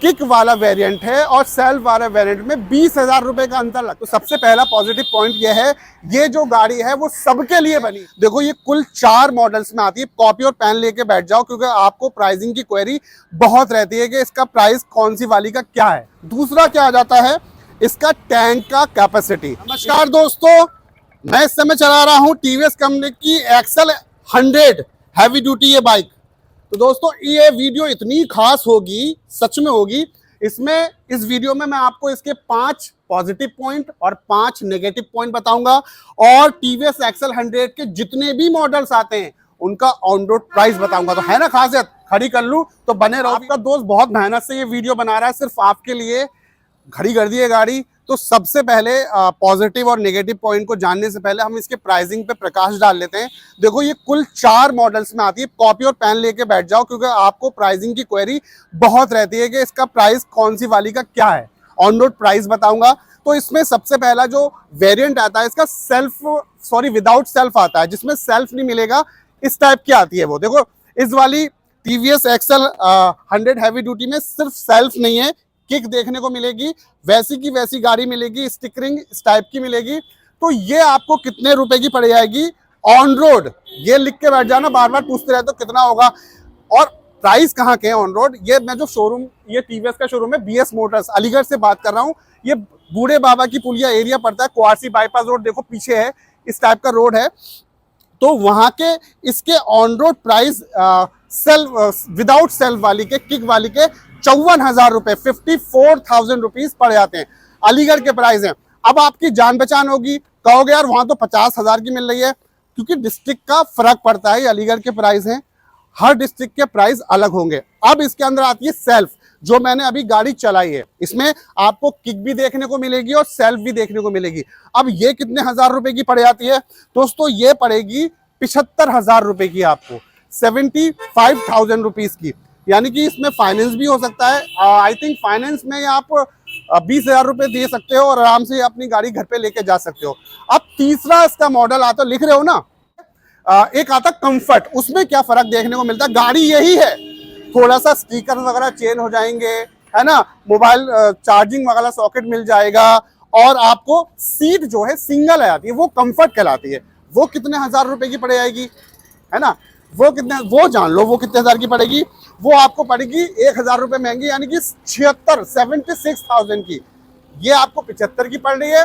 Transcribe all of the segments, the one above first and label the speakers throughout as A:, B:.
A: Kick वाला variant है और सेल्फ वाला वेरिएंट में 20,000 रुपए का अंतर लगता है। तो सबसे पहला पॉजिटिव पॉइंट ये है, ये जो गाड़ी है वो सबके लिए बनी। देखो ये कुल 4 मॉडल्स में आती है। कॉपी और पेन लेके बैठ जाओ क्योंकि आपको प्राइसिंग की क्वेरी बहुत रहती है कि इसका प्राइस कौन सी वाली का क्या है। दूसरा क्या आ जाता है, इसका टैंक का कैपेसिटी। नमस्कार दोस्तों, मैं इस समय चला रहा हूँ टीवीएस कंपनी की एक्सेल 100 हैवी ड्यूटी ये बाइक। तो दोस्तों ये वीडियो इतनी खास होगी, सच में होगी। इसमें इस वीडियो में मैं आपको इसके 5 पॉजिटिव पॉइंट और 5 नेगेटिव पॉइंट बताऊंगा और टीवीएस एक्सेल 100 के जितने भी मॉडल्स आते हैं उनका ऑन रोड प्राइस बताऊंगा। तो है ना खासियत, खड़ी कर लूं तो बने रहो। आपका दोस्त बहुत मेहनत से ये वीडियो बना रहा है सिर्फ आपके लिए, खड़ी कर दी है गाड़ी। तो सबसे पहले पॉजिटिव और नेगेटिव पॉइंट को जानने से पहले हम इसके प्राइसिंग पे प्रकाश डाल लेते हैं। देखो ये कुल 4 मॉडल्स में आती है। कॉपी और पेन लेके बैठ जाओ क्योंकि आपको प्राइसिंग की क्वेरी बहुत रहती है कि इसका प्राइस कौन सी वाली का क्या है। ऑन रोड प्राइस बताऊंगा। तो इसमें सबसे पहला जो वेरिएंट आता है इसका विदाउट सेल्फ आता है, जिसमें सेल्फ नहीं मिलेगा, इस टाइप की आती है वो। देखो इस वाली टीवीएस एक्सेल 100 हैवी ड्यूटी में सिर्फ सेल्फ नहीं है, किक देखने को मिलेगी, वैसी की वैसी गाड़ी मिलेगी, स्टिकरिंग इस टाइप की मिलेगी। तो ये आपको कितने रुपए की पड़ जाएगी ऑन रोड, ये लिख के बैठ जाना, बार बार पूछते रहे तो कितना होगा और प्राइस कहाँ के हैं ऑन रोड। ये मैं जो शोरूम, ये टीवीएस का शोरूम है बीएस मोटर्स अलीगढ़ से बात कर रहा हूँ। ये बूढ़े बाबा की पुलिया एरिया पड़ता है, कुआरसी बाईपास रोड देखो पीछे है, इस टाइप का रोड है। तो वहां के इसके on road price without self वाली के, किक वाली के 54,000 रुपए, 54,000 रुपीज पड़ जाते हैं। अलीगढ़ के प्राइस हैं। अब आपकी जान पहचान होगी, कहोगे यार वहां तो 50,000 की मिल रही है, क्योंकि डिस्ट्रिक्ट का फर्क पड़ता है। अलीगढ़ के प्राइस हैं, हर डिस्ट्रिक्ट के प्राइस अलग होंगे। अब इसके अंदर आती है सेल्फ, जो मैंने अभी गाड़ी चलाई है। इसमें आपको किक भी देखने को मिलेगी और सेल्फ भी देखने को मिलेगी। अब ये कितने हजार रुपए की पड़ जाती है दोस्तों, ये पड़ेगी 75,000 रुपए की, आपको 75,000 रुपीज की। यानी कि इसमें फाइनेंस भी हो सकता है। आई थिंक फाइनेंस में आप 20,000 रुपए दे सकते हो और आराम से अपनी गाड़ी घर पे लेके जा सकते हो। अब तीसरा इसका मॉडल आता, लिख रहे हो ना, एक आता कंफर्ट। उसमें क्या फर्क देखने को मिलता है, गाड़ी यही है, थोड़ा सा स्टिकर वगैरह चेंज हो जाएंगे, है ना, मोबाइल चार्जिंग वगैरह सॉकेट मिल जाएगा और आपको सीट जो है सिंगल आती है, वो कंफर्ट कहलाती है। वो कितने हजार रुपए की पड़ जाएगी, है ना, वो जान लो वो कितने हजार की पड़ेगी। वो आपको पड़ेगी 1,000 रुपए महंगी, यानी कि 76,000 की। ये आपको 75 की पड़ रही है,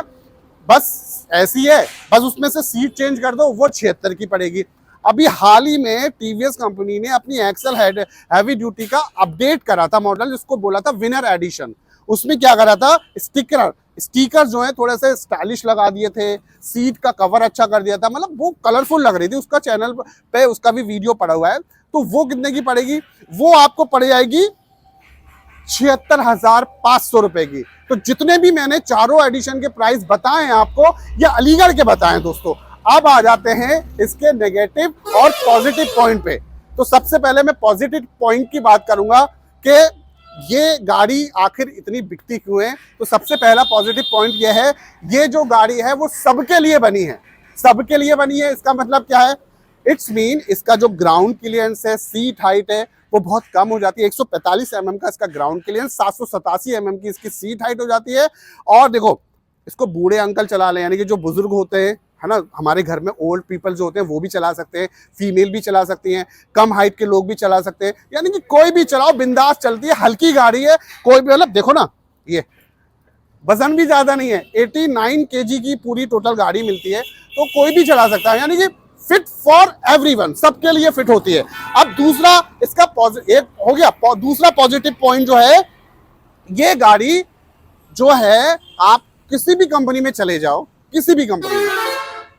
A: बस ऐसी है, बस उसमें से सीट चेंज कर दो, वो 76 की पड़ेगी। अभी हाल ही में टीवीएस कंपनी ने अपनी एक्सेल हैवी ड्यूटी का अपडेट करा था मॉडल, जिसको बोला था विनर एडिशन। उसमें क्या करा था, स्टिकर जो है थोड़े से स्टाइलिश लगा दिए थे, सीट का कवर अच्छा कर दिया था, मतलब वो कलरफुल लग रही थी। उसका चैनल पे उसका भी वीडियो पड़ा हुआ है। तो वो कितने की पड़ेगी, वो आपको पड़ जाएगी 76,500 रुपए की। तो जितने भी मैंने चारों एडिशन के प्राइस बताए हैं आपको, ये अलीगढ़ के बताए हैं दोस्तों। अब आ जाते हैं इसके नेगेटिव और पॉजिटिव पॉइंट पे। तो सबसे पहले मैं पॉजिटिव पॉइंट की बात करूंगा कि ये गाड़ी आखिर इतनी बिकती क्यों है। तो सबसे पहला पॉजिटिव पॉइंट ये है, ये जो गाड़ी है वो सबके लिए बनी है, सबके लिए बनी है। इसका मतलब क्या है, इट्स मीन इसका जो ग्राउंड क्लियरेंस है, सीट हाइट है, वो बहुत कम हो जाती है। 145 mm का इसका ग्राउंड क्लियरेंस, 787 mm की इसकी सीट हाइट हो जाती है। और देखो इसको बूढ़े अंकल चला लें, यानी कि जो बुजुर्ग होते हैं, है ना, हमारे घर में ओल्ड पीपल जो होते हैं वो भी चला सकते हैं, फीमेल भी चला सकती हैं, कम हाइट के लोग भी चला सकते हैं, यानी कि कोई भी चलाओ, बिंदास चलती है। हल्की गाड़ी है, कोई भी, मतलब देखो ना, ये वजन भी ज्यादा नहीं है, 89 kg की पूरी टोटल गाड़ी मिलती है, तो कोई भी चला सकता है, यानी कि फिट फॉर एवरीवन, सबके लिए फिट होती है। अब दूसरा इसका एक हो गया, दूसरा पॉजिटिव पॉइंट जो है, ये गाड़ी जो है आप किसी भी कंपनी में चले जाओ, किसी भी कंपनी में,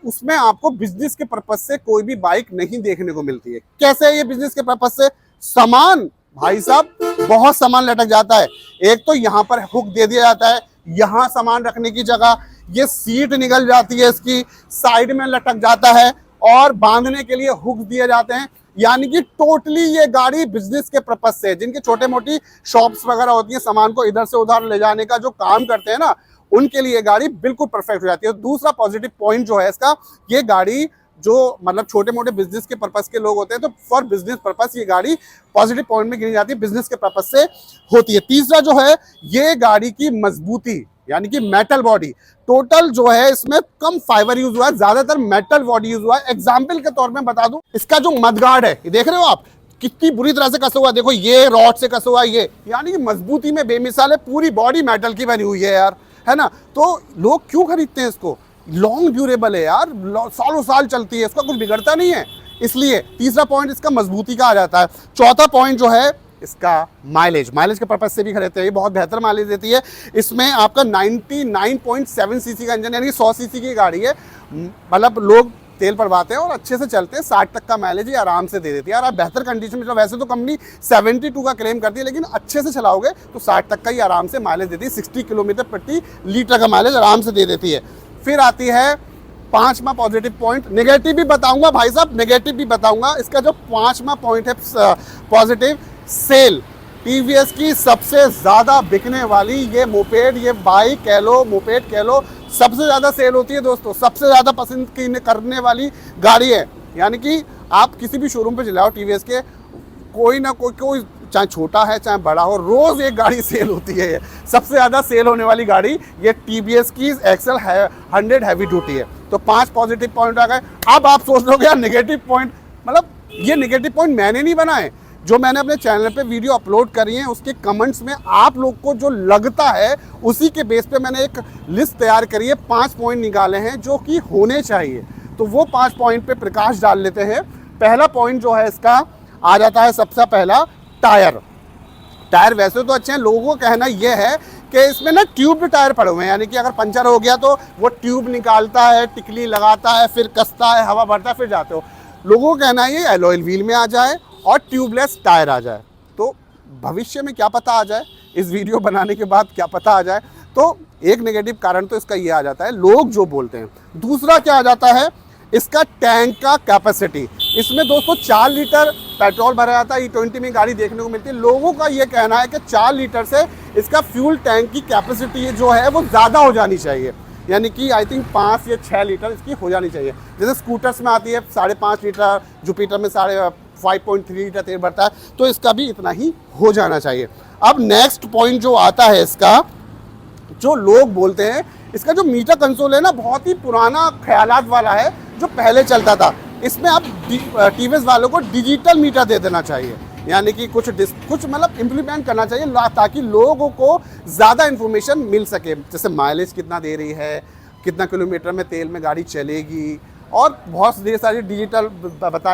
A: उसमें आपको बिजनेस के पर्पज से कोई भी बाइक नहीं देखने को मिलती है। कैसे है ये बिजनेस के पर्पज से, सामान भाई साहब बहुत सामान लटक जाता है। एक तो यहाँ पर हुक दे दिया जाता है, यहाँ सामान रखने की जगह, ये सीट निकल जाती है इसकी, साइड में लटक जाता है और बांधने के लिए हुक दिए जाते हैं। यानी कि टोटली ये गाड़ी बिजनेस के पर्पज से, जिनके छोटे मोटी शॉप्स वगैरह होती है, सामान को इधर से उधर ले जाने का जो काम करते हैं ना, उनके लिए गाड़ी बिल्कुल परफेक्ट हो जाती है। दूसरा पॉजिटिव पॉइंट जो है इसका, ये गाड़ी जो मतलब छोटे मोटे बिजनेस के पर्पस के लोग होते हैं, तो फॉर बिजनेस पर्पस ये गाड़ी पॉजिटिव पॉइंट में गिनी जाती है, बिजनेस के पर्पस से होती है। तीसरा जो है ये गाड़ी की मजबूती, यानी कि मेटल बॉडी। टोटल जो है इसमें कम फाइबर यूज हुआ है, ज्यादातर मेटल बॉडी यूज हुआ है। एग्जाम्पल के तौर में बता दूं, इसका जो मडगार्ड है, ये देख रहे हो आप कितनी बुरी तरह से कसा हुआ है, देखो ये रॉड से कसा हुआ है, ये यानी कि मजबूती में बेमिसाल है, पूरी बॉडी मेटल की बनी हुई है यार, है ना। तो लोग क्यों खरीदते हैं इसको, लॉन्ग ड्यूरेबल है यार, सालों साल चलती है, इसका कुछ बिगड़ता नहीं है, इसलिए तीसरा पॉइंट इसका मजबूती का आ जाता है। चौथा पॉइंट जो है इसका माइलेज के पर्पज से भी खरीदते हैं, ये बहुत बेहतर माइलेज देती है। इसमें आपका 99.7 सीसी का इंजन, यानी 100 सीसी की गाड़ी है, मतलब लोग तेल भरवाते हैं और अच्छे से चलते हैं, 60 तक का माइलेज ये आराम से दे देती है। यार आप बेहतर कंडीशन में, वैसे तो कंपनी 72 का क्लेम करती है, लेकिन अच्छे से चलाओगे तो 60 तक का ही आराम से माइलेज देती है, 60 किलोमीटर प्रति लीटर का माइलेज आराम से दे देती है। फिर आती है पांचवा पॉजिटिव पॉइंट, नेगेटिव भी बताऊंगा भाई साहब, नेगेटिव भी बताऊंगा। इसका जो पांचवा पॉइंट है पॉजिटिव, सेल। टीवीएस की सबसे ज्यादा बिकने वाली ये मोपेड, ये बाइक कह लो, मोपेड कह लो, सबसे ज्यादा सेल होती है दोस्तों, सबसे ज्यादा पसंद करने वाली गाड़ी है। यानी कि आप किसी भी शोरूम पे चलाओ टीवीएस के, कोई ना कोई चाहे छोटा है चाहे बड़ा हो, रोज एक गाड़ी सेल होती है। सबसे ज्यादा सेल होने वाली गाड़ी ये टीवीएस की एक्सेल 100 हैवी ड्यूटी है। तो 5 पॉजिटिव पॉइंट आ गए। अब आप सोच लोगे यार नेगेटिव पॉइंट, मतलब ये नेगेटिव पॉइंट मैंने नहीं बनाए, जो मैंने अपने चैनल पे वीडियो अपलोड करी है उसके कमेंट्स में आप लोग को जो लगता है उसी के बेस पे मैंने एक लिस्ट तैयार करी है, 5 पॉइंट निकाले हैं जो कि होने चाहिए। तो वो 5 पॉइंट पे प्रकाश डाल लेते हैं। पहला पॉइंट जो है इसका आ जाता है सबसे पहला, टायर। टायर वैसे तो अच्छे हैं, लोगों का कहना यह है कि इसमें ना ट्यूब टायर पड़े हुए हैं, यानी कि अगर पंचर हो गया तो वो ट्यूब निकालता है, टिकली लगाता है, फिर कसता है, हवा भरता है, फिर जाते हो। लोगों का कहना है ये एलॉय व्हील में आ जाए और ट्यूबलेस टायर आ जाए, तो भविष्य में क्या पता आ जाए, इस वीडियो बनाने के बाद क्या पता आ जाए। तो एक नेगेटिव कारण तो इसका ये आ जाता है, लोग जो बोलते हैं। दूसरा क्या आ जाता है, इसका टैंक का कैपेसिटी। इसमें दोस्तों 4 लीटर पेट्रोल भरा जाता है, E20 में गाड़ी देखने को मिलती है। लोगों का ये कहना है कि 4 लीटर से इसका फ्यूल टैंक की कैपेसिटी जो है वो ज़्यादा हो जानी चाहिए, यानी कि आई थिंक 5 या 6 लीटर इसकी हो जानी चाहिए। जैसे स्कूटर्स में आती है 5.5 लीटर, जुपिटर में 5.3 लीटर तेल भरता है, तो इसका भी इतना ही हो जाना चाहिए। अब नेक्स्ट पॉइंट जो आता है इसका, जो लोग बोलते हैं इसका जो मीटर कंसोल है ना, बहुत ही पुराना ख्यालात वाला है जो पहले चलता था। इसमें आप टीवीएस वालों को डिजिटल मीटर दे देना चाहिए, यानी कि कुछ मतलब इम्प्लीमेंट करना चाहिए ताकि लोगों को ज़्यादा इन्फॉर्मेशन मिल सके, जैसे माइलेज कितना दे रही है, कितना किलोमीटर में तेल में गाड़ी चलेगी, और बहुत ढेर सारी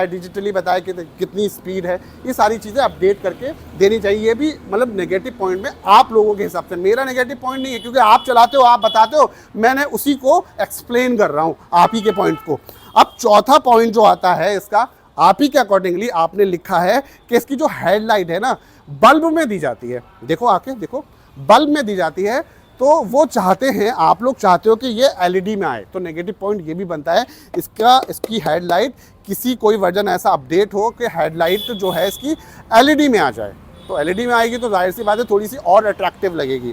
A: डिजिटली बताए कि कितनी स्पीड है। ये सारी चीज़ें अपडेट करके देनी चाहिए। ये भी मतलब नेगेटिव पॉइंट में आप लोगों के हिसाब से, मेरा नेगेटिव पॉइंट नहीं है, क्योंकि आप चलाते हो, आप बताते हो, मैंने उसी को एक्सप्लेन कर रहा हूँ, आप ही के पॉइंट को। अब चौथा पॉइंट जो आता है इसका, आप ही के अकॉर्डिंगली आपने लिखा है कि इसकी जो हेडलाइट है ना, बल्ब में दी जाती है। देखो आके देखो, बल्ब में दी जाती है, तो वो चाहते हैं, आप लोग चाहते हो कि ये एलईडी में आए। तो नेगेटिव पॉइंट ये भी बनता है इसकी हेडलाइट, किसी कोई वर्जन ऐसा अपडेट हो कि हेडलाइट जो है इसकी एलईडी में आ जाए। तो एलईडी में आएगी तो जाहिर सी बात है थोड़ी सी और अट्रैक्टिव लगेगी।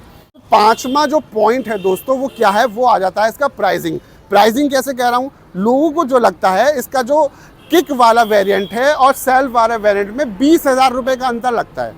A: पांचवा जो पॉइंट है दोस्तों वो क्या है, वो आ जाता है इसका प्राइसिंग। प्राइसिंग कैसे कह रहा हूँ, लोगों को जो लगता है इसका जो किक वाला वेरिएंट है और सेल्फ वाला वेरिएंट में 20,000 रुपये का अंतर लगता है,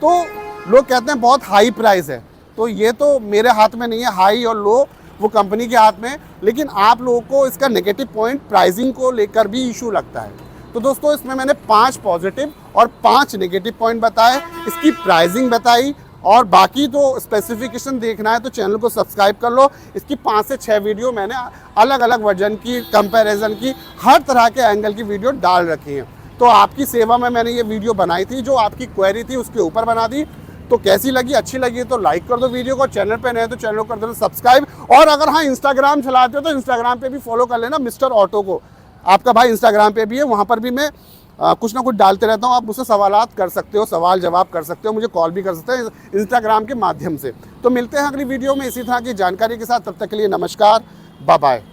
A: तो लोग कहते हैं बहुत हाई प्राइस है। तो ये तो मेरे हाथ में नहीं है, हाई और लो वो कंपनी के हाथ में, लेकिन आप लोगों को इसका नेगेटिव पॉइंट प्राइसिंग को लेकर भी इशू लगता है। तो दोस्तों इसमें मैंने 5 पॉजिटिव और 5 नेगेटिव पॉइंट बताए, इसकी प्राइसिंग बताई, और बाकी तो स्पेसिफिकेशन देखना है तो चैनल को सब्सक्राइब कर लो। इसकी 5 से 6 वीडियो मैंने अलग अलग वर्जन की, कंपैरिजन की, हर तरह के एंगल की वीडियो डाल रखी हैं। तो आपकी सेवा में मैंने ये वीडियो बनाई थी, जो आपकी क्वेरी थी उसके ऊपर बना दी। तो कैसी लगी, अच्छी लगी तो लाइक कर दो वीडियो को, चैनल पे नए तो चैनल को कर दो सब्सक्राइब, और अगर हाँ इंस्टाग्राम चलाते हो तो इंस्टाग्राम पे भी फॉलो कर लेना मिस्टर ऑटो को। आपका भाई इंस्टाग्राम पे भी है, वहाँ पर भी मैं कुछ ना कुछ डालते रहता हूँ। आप मुझसे सवालात कर सकते हो, सवाल जवाब कर सकते हो, मुझे कॉल भी कर सकते हो इंस्टाग्राम के माध्यम से। तो मिलते हैं अगली वीडियो में इसी तरह की जानकारी के साथ, तब तक के लिए नमस्कार, बाय बाय।